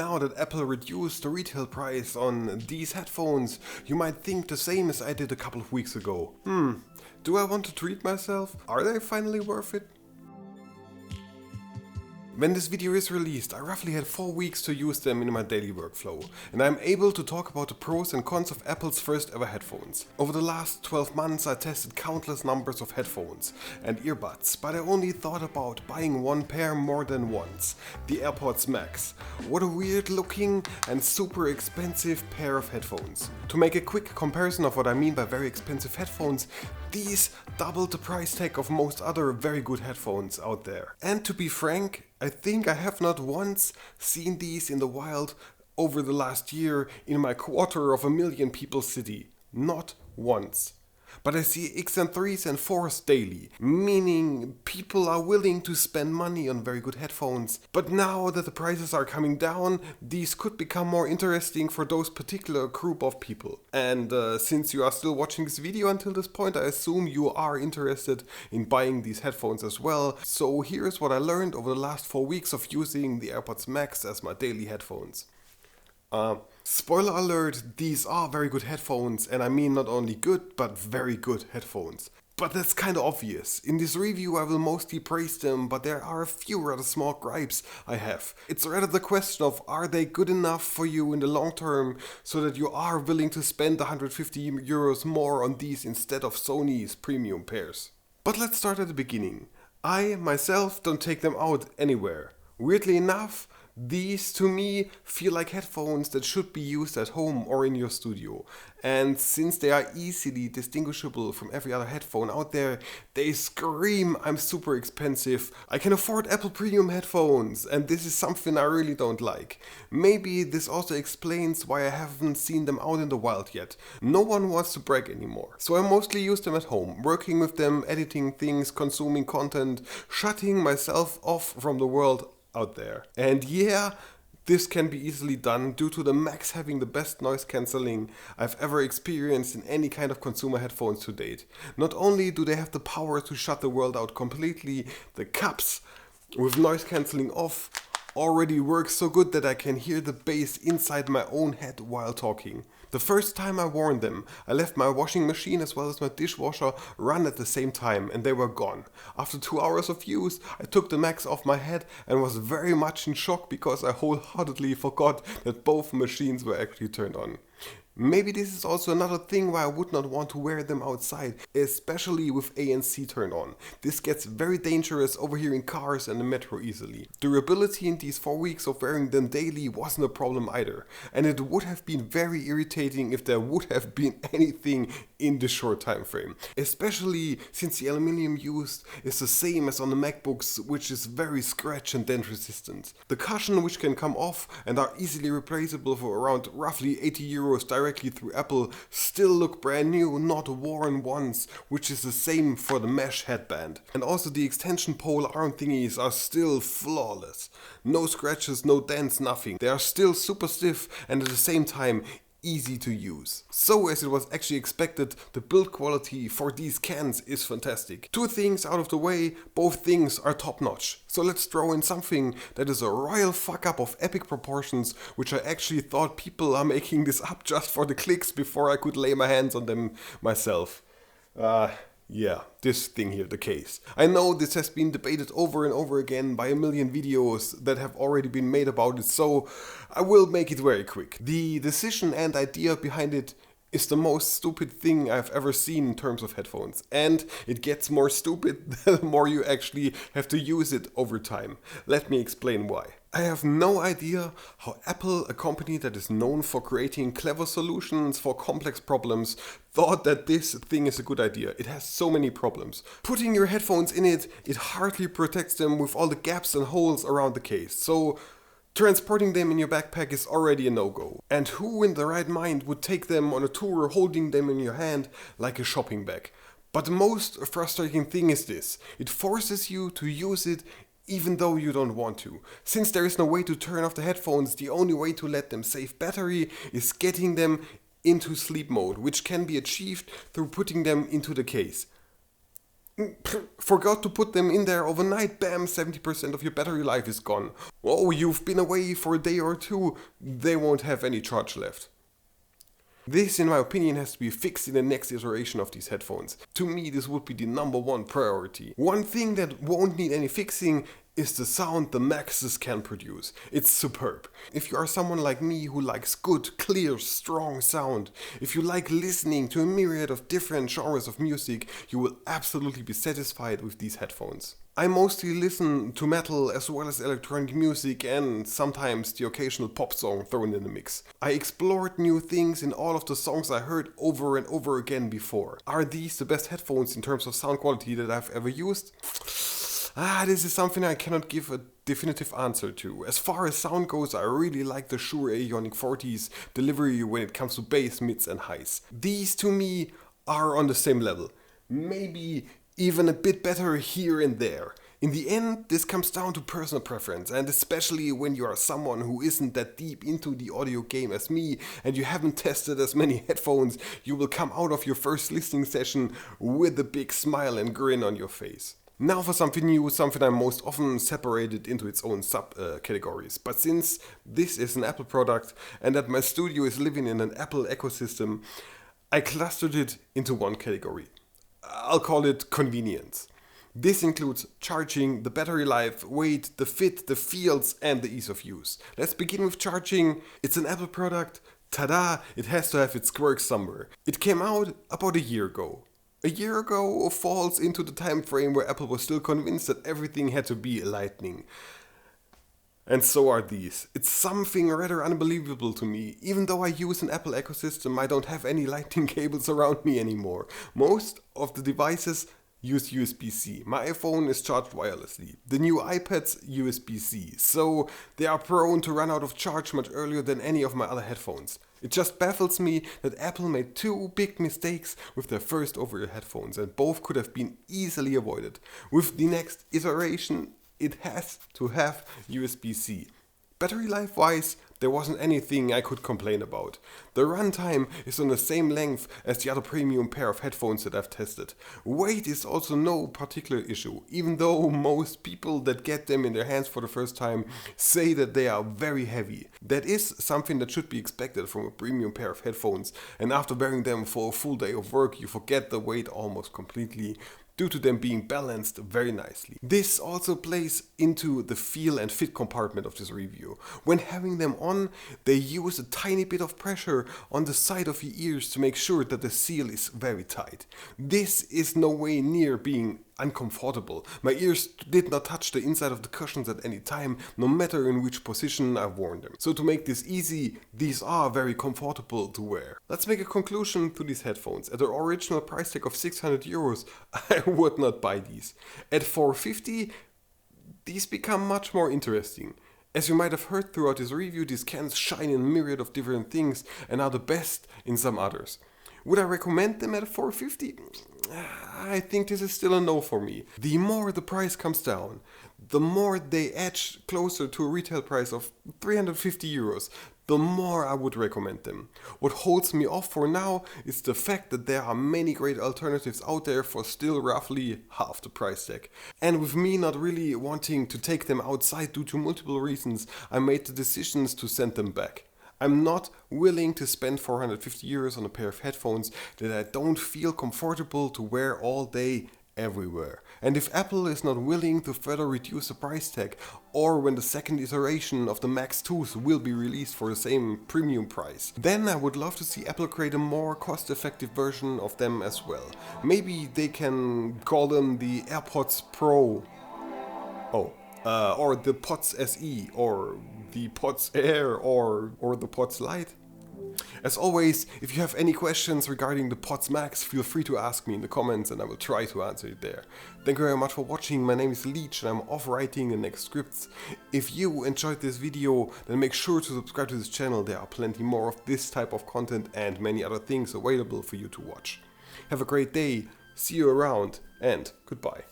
Now that Apple reduced the retail price on these headphones, you might think the same as I did a couple of weeks ago. Do I want to treat myself? Are they finally worth it? When this video is released, I roughly had 4 weeks to use them in my daily workflow, and I'm able to talk about the pros and cons of Apple's first ever headphones. Over the last 12 months I tested countless numbers of headphones and earbuds, but I only thought about buying one pair more than once, the Airpods Max. What a weird looking and super expensive pair of headphones. To make a quick comparison of what I mean by very expensive headphones, these doubled the price tag of most other very good headphones out there. And to be frank, I think I have not once seen these in the wild over the last year in my 250,000 people city. Not once. But I see XM3s and 4s daily, meaning people are willing to spend money on very good headphones. But now that the prices are coming down, these could become more interesting for those particular group of people. And since you are still watching this video until this point, I assume you are interested in buying these headphones as well. So here's what I learned over the last 4 weeks of using the Airpods Max as my daily headphones. Spoiler alert, these are very good headphones, and I mean not only good, but very good headphones. But that's kinda obvious. In this review I will mostly praise them, but there are a few rather small gripes I have. It's rather the question of, are they good enough for you in the long term, so that you are willing to spend 150 euros more on these instead of Sony's premium pairs. But let's start at the beginning. I myself don't take them out anywhere. Weirdly enough, these to me feel like headphones that should be used at home or in your studio. And since they are easily distinguishable from every other headphone out there, they scream I'm super expensive. I can afford Apple premium headphones, and this is something I really don't like. Maybe this also explains why I haven't seen them out in the wild yet. No one wants to brag anymore. So I mostly use them at home, working with them, editing things, consuming content, shutting myself off from the world out there. And yeah, this can be easily done due to the Max having the best noise cancelling I've ever experienced in any kind of consumer headphones to date. Not only do they have the power to shut the world out completely, the caps with noise cancelling off already work so good that I can hear the bass inside my own head while talking. The first time I wore them, I left my washing machine as well as my dishwasher run at the same time and they were gone. After 2 hours of use, I took the Max off my head and was very much in shock because I wholeheartedly forgot that both machines were actually turned on. Maybe this is also another thing why I would not want to wear them outside, especially with ANC turned on. This gets very dangerous over here in cars and the metro easily. Durability in these 4 weeks of wearing them daily wasn't a problem either, and it would have been very irritating if there would have been anything in this short time frame. Especially since the aluminium used is the same as on the MacBooks, which is very scratch and dent resistant. The cushion, which can come off and are easily replaceable for around roughly 80 euros directly through Apple, still look brand new, not worn once, which is the same for the mesh headband. And also the extension pole arm thingies are still flawless. No scratches, no dents, nothing. They are still super stiff and at the same time easy to use. So as it was actually expected, the build quality for these cans is fantastic. 2 things out of the way, both things are top notch. So let's throw in something that is a royal fuck up of epic proportions, which I actually thought people are making this up just for the clicks before I could lay my hands on them myself. Yeah, this thing here, the case. I know this has been debated over and over again by a million videos that have already been made about it, so I will make it very quick. The decision and idea behind it is the most stupid thing I've ever seen in terms of headphones. And it gets more stupid the more you actually have to use it over time. Let me explain why. I have no idea how Apple, a company that is known for creating clever solutions for complex problems, thought that this thing is a good idea. It has so many problems. Putting your headphones in it, it hardly protects them with all the gaps and holes around the case. So transporting them in your backpack is already a no-go. And who in the right mind would take them on a tour holding them in your hand like a shopping bag? But the most frustrating thing is this. It forces you to use it even though you don't want to. Since there is no way to turn off the headphones, the only way to let them save battery is getting them into sleep mode, which can be achieved through putting them into the case. Forgot to put them in there overnight, bam, 70% of your battery life is gone. Oh, you've been away for a day or two, they won't have any charge left. This, in my opinion, has to be fixed in the next iteration of these headphones. To me, this would be the #1 priority. One thing that won't need any fixing is the sound the Maxes can produce. It's superb. If you are someone like me who likes good, clear, strong sound, if you like listening to a myriad of different genres of music, you will absolutely be satisfied with these headphones. I mostly listen to metal as well as electronic music and sometimes the occasional pop song thrown in the mix. I explored new things in all of the songs I heard over and over again before. Are these the best headphones in terms of sound quality that I've ever used? This is something I cannot give a definitive answer to. As far as sound goes, I really like the Shure Ioniq 40's delivery when it comes to bass, mids and highs. These to me are on the same level. Maybe even a bit better here and there. In the end, this comes down to personal preference, and especially when you are someone who isn't that deep into the audio game as me and you haven't tested as many headphones, you will come out of your first listening session with a big smile and grin on your face. Now for something new, something I most often separated into its own sub-categories. But since this is an Apple product and that my studio is living in an Apple ecosystem, I clustered it into one category. I'll call it convenience. This includes charging, the battery life, weight, the fit, the feels and the ease of use. Let's begin with charging. It's an Apple product. Tada! It has to have its quirks somewhere. It came out about a year ago. A year ago falls into the time frame where Apple was still convinced that everything had to be lightning. And so are these. It's something rather unbelievable to me. Even though I use an Apple ecosystem, I don't have any lightning cables around me anymore. Most of the devices use USB-C. My iPhone is charged wirelessly. The new iPad's USB-C. So they are prone to run out of charge much earlier than any of my other headphones. It just baffles me that Apple made two big mistakes with their first over-ear headphones, and both could have been easily avoided. With the next iteration, it has to have USB-C. Battery life wise, there wasn't anything I could complain about. The runtime is on the same length as the other premium pair of headphones that I've tested. Weight is also no particular issue, even though most people that get them in their hands for the first time say that they are very heavy. That is something that should be expected from a premium pair of headphones, and after wearing them for a full day of work you forget the weight almost completely, due to them being balanced very nicely. This also plays into the feel and fit compartment of this review. When having them on, they use a tiny bit of pressure on the side of your ears to make sure that the seal is very tight. This is no way near being uncomfortable. My ears did not touch the inside of the cushions at any time, no matter in which position I've worn them. So to make this easy, these are very comfortable to wear. Let's make a conclusion to these headphones. At their original price tag of 600 euros, I would not buy these. At 450, these become much more interesting. As you might have heard throughout this review, these cans shine in a myriad of different things and are the best in some others. Would I recommend them at 450? I think this is still a no for me. The more the price comes down, the more they edge closer to a retail price of 350 euros, the more I would recommend them. What holds me off for now is the fact that there are many great alternatives out there for still roughly half the price tag. And with me not really wanting to take them outside due to multiple reasons, I made the decisions to send them back. I'm not willing to spend 450 euros on a pair of headphones that I don't feel comfortable to wear all day everywhere. And if Apple is not willing to further reduce the price tag, or when the second iteration of the Max 2s will be released for the same premium price, then I would love to see Apple create a more cost-effective version of them as well. Maybe they can call them the AirPods Pro. Or the Pods SE, or the Pods Air, or the Pods Lite. As always, if you have any questions regarding the Airpods Max, feel free to ask me in the comments and I will try to answer it there. Thank you very much for watching. My name is Leech and I'm off writing the next scripts. If you enjoyed this video, then make sure to subscribe to this channel. There are plenty more of this type of content and many other things available for you to watch. Have a great day, see you around, and goodbye.